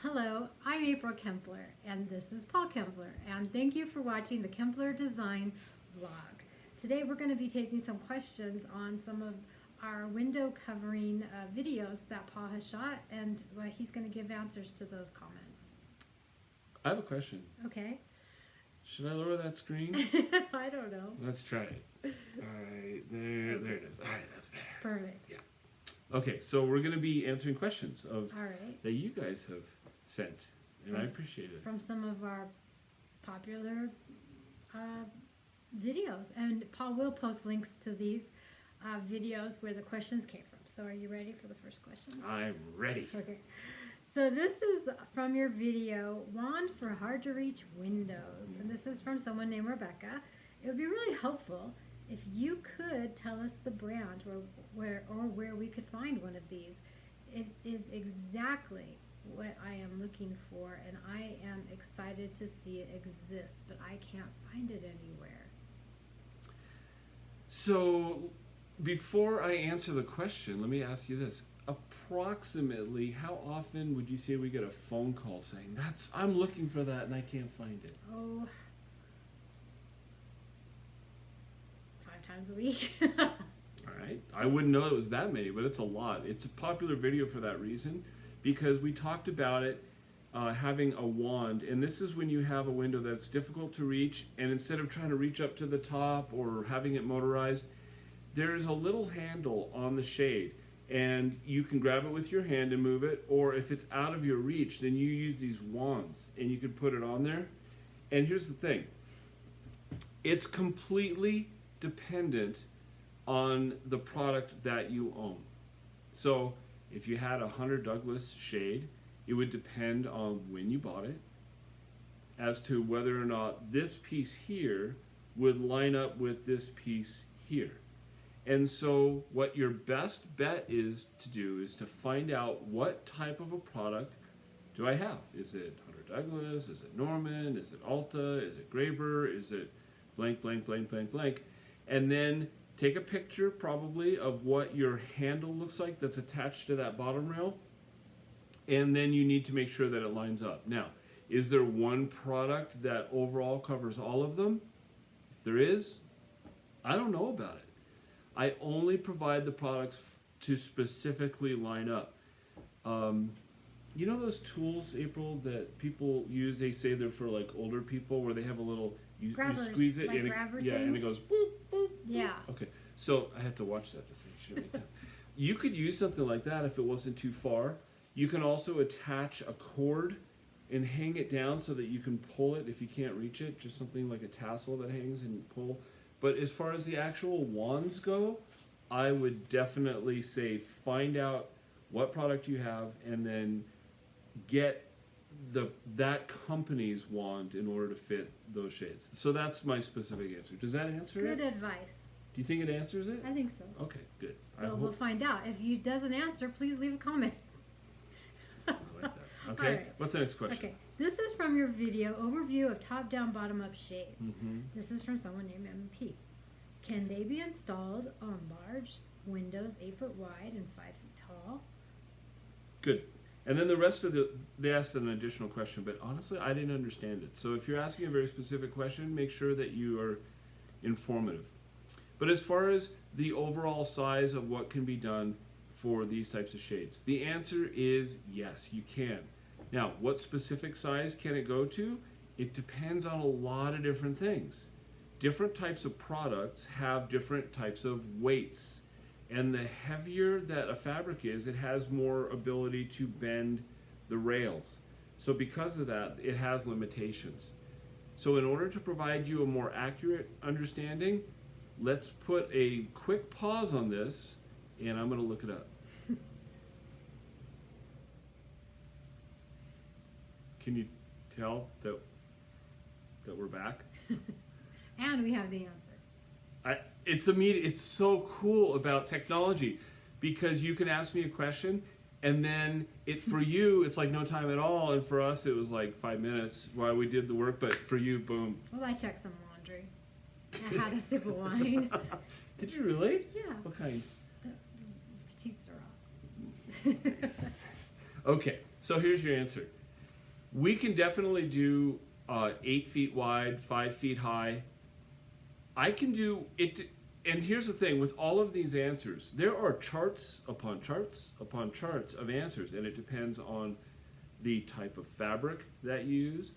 Hello, I'm April Kempler, and this is Paul Kempler, and thank you for watching the Kempler Design vlog. Today we're going to be taking some questions on some of our window covering videos that Paul has shot, and he's going to give answers to those comments. I have a question. Okay. Should I lower that screen? I don't know. Let's try it. All right, there it is. All right, that's better. Perfect. Yeah. Okay, so we're going to be answering questions All right. that you guys have sent, and I appreciate it. From some of our popular videos, and Paul will post links to these videos where the questions came from. So are you ready for the first question? I'm ready. Okay. So this is from your video, Wand for Hard to Reach Windows. And this is from someone named Rebecca. It would be really helpful if you could tell us the brand where we could find one of these. It is exactly what I am looking for, and I am excited to see it exist, but I can't find it anywhere. So before I answer the question, let me ask you this. Approximately how often would you say we get a phone call saying, I'm looking for that and I can't find it? Oh, 5 times a week. All right. I wouldn't know it was that many, but it's a lot. It's a popular video for that reason, because we talked about it having a wand, and this is when you have a window that's difficult to reach, and instead of trying to reach up to the top or having it motorized, there's a little handle on the shade, and you can grab it with your hand and move it, or if it's out of your reach, then you use these wands and you can put it on there. And here's the thing, it's completely dependent on the product that you own. So if you had a Hunter Douglas shade, it would depend on when you bought it as to whether or not this piece here would line up with this piece here. And so what your best bet is to do is to find out what type of a product do I have. Is it Hunter Douglas? Is it Norman? Is it Alta? Is it Graber? Is it blank, blank, blank, blank, blank? And then take a picture probably of what your handle looks like that's attached to that bottom rail. And then you need to make sure that it lines up. Now, is there one product that overall covers all of them? If there is, I don't know about it. I only provide the products to specifically line up. You know those tools, April, that people use? They say they're for like older people, where they have a little, you squeeze it, like and and it goes boop, boop, boop. Yeah. Okay, so I had to watch that to see sure it makes sense. You could use something like that if it wasn't too far. You can also attach a cord and hang it down so that you can pull it if you can't reach it. Just something like a tassel that hangs and pull. But as far as the actual wands go, I would definitely say find out what product you have and then get that company's wand in order to fit those shades. So that's my specific answer. Does that answer it? Good advice. Do you think it answers it? I think so. Okay, good. We'll find out. If you doesn't answer, please leave a comment. I like that. Okay, All right. What's the next question? Okay, this is from your video, overview of top-down, bottom-up shades. Mm-hmm. This is from someone named MP. Can they be installed on large windows 8 foot wide and 5 feet tall? Good. And then the rest of they asked an additional question, but honestly, I didn't understand it. So if you're asking a very specific question, make sure that you are informative. But as far as the overall size of what can be done for these types of shades, the answer is yes, you can. Now, what specific size can it go to? It depends on a lot of different things. Different types of products have different types of weights. And the heavier that a fabric is, it has more ability to bend the rails. So because of that, it has limitations. So in order to provide you a more accurate understanding, let's put a quick pause on this, and I'm going to look it up. Can you tell that we're back? And we have the answer. It's immediate. It's so cool about technology, because you can ask me a question, and then for you it's like no time at all, and for us it was like 5 minutes while we did the work. But for you, boom. Well, I checked some laundry. I had a sip of wine. Did you really? Yeah. What kind? Petite Syrah. Okay, so here's your answer. We can definitely do 8 feet wide, 5 feet high. I can do it, and here's the thing, with all of these answers, there are charts upon charts upon charts of answers, and it depends on the type of fabric that you use,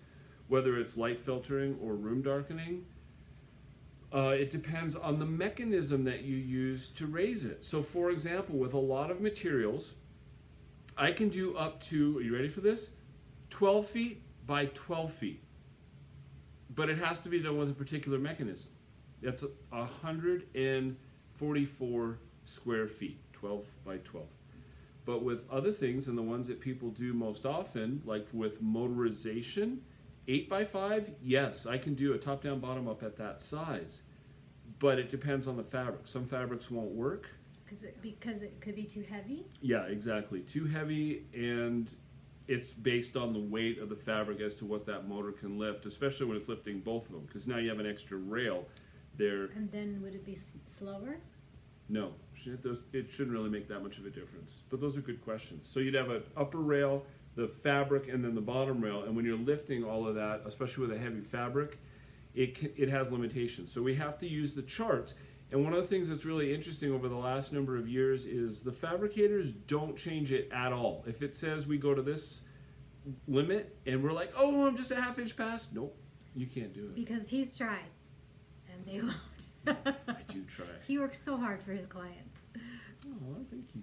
whether it's light filtering or room darkening. It depends on the mechanism that you use to raise it. So for example, with a lot of materials, I can do up to, are you ready for this? 12 feet by 12 feet. But it has to be done with a particular mechanism. That's 144 square feet, 12 by 12. But with other things, and the ones that people do most often, like with motorization, 8 by 5, yes, I can do a top down, bottom up at that size. But it depends on the fabric. Some fabrics won't work. Because it could be too heavy? Yeah, exactly. Too heavy, and it's based on the weight of the fabric as to what that motor can lift, especially when it's lifting both of them, because now you have an extra rail there. And then would it be slower? No, it shouldn't really make that much of a difference. But those are good questions. So you'd have an upper rail, the fabric, and then the bottom rail. And when you're lifting all of that, especially with a heavy fabric, it has limitations. So we have to use the charts. And one of the things that's really interesting over the last number of years is the fabricators don't change it at all. If it says we go to this limit and we're like, oh, I'm just a half inch past, nope, you can't do it. Because he's tried, and they won't. I do try. He works so hard for his clients Oh, well, thank you.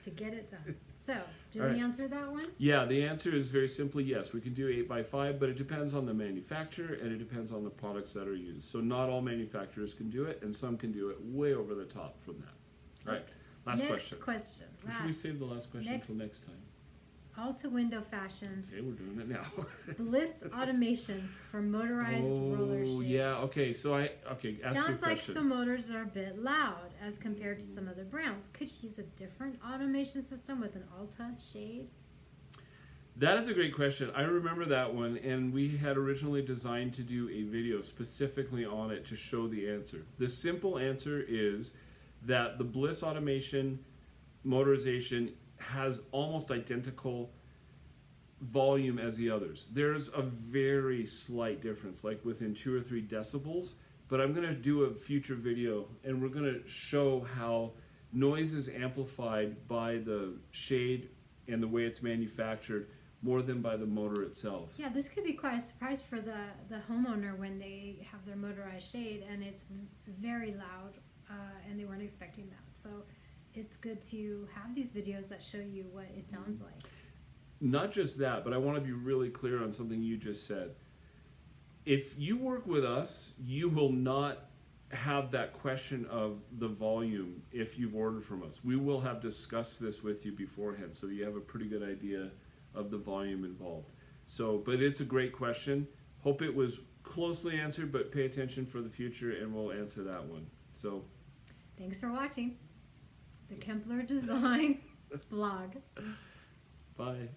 to get it done. So, did All we right. answer that one? Yeah, the answer is very simply yes. We can do 8 by 5, but it depends on the manufacturer and it depends on the products that are used. So not all manufacturers can do it, and some can do it way over the top from that. All right, last Next question. Or should we save the last question until next time? Alta Window Fashions. Okay, we're doing it now. Bliss automation for motorized roller shades. Oh, yeah. Okay, so ask me a Sounds like question. the motors are a bit loud as compared to some other brands. Could you use a different automation system with an Alta shade? That is a great question. I remember that one, and we had originally designed to do a video specifically on it to show the answer. The simple answer is that the Bliss automation motorization has almost identical volume as the others. There's a very slight difference, like within 2 or 3 decibels, but I'm going to do a future video and we're going to show how noise is amplified by the shade and the way it's manufactured more than by the motor itself. Yeah, this could be quite a surprise for the homeowner when they have their motorized shade and it's very loud and they weren't expecting that. So it's good to have these videos that show you what it sounds like. Not just that, but I want to be really clear on something you just said. If you work with us, you will not have that question of the volume if you've ordered from us. We will have discussed this with you beforehand, so you have a pretty good idea of the volume involved. So, but it's a great question. Hope it was closely answered, but pay attention for the future and we'll answer that one. So, thanks for watching the Kempler Design vlog. bye.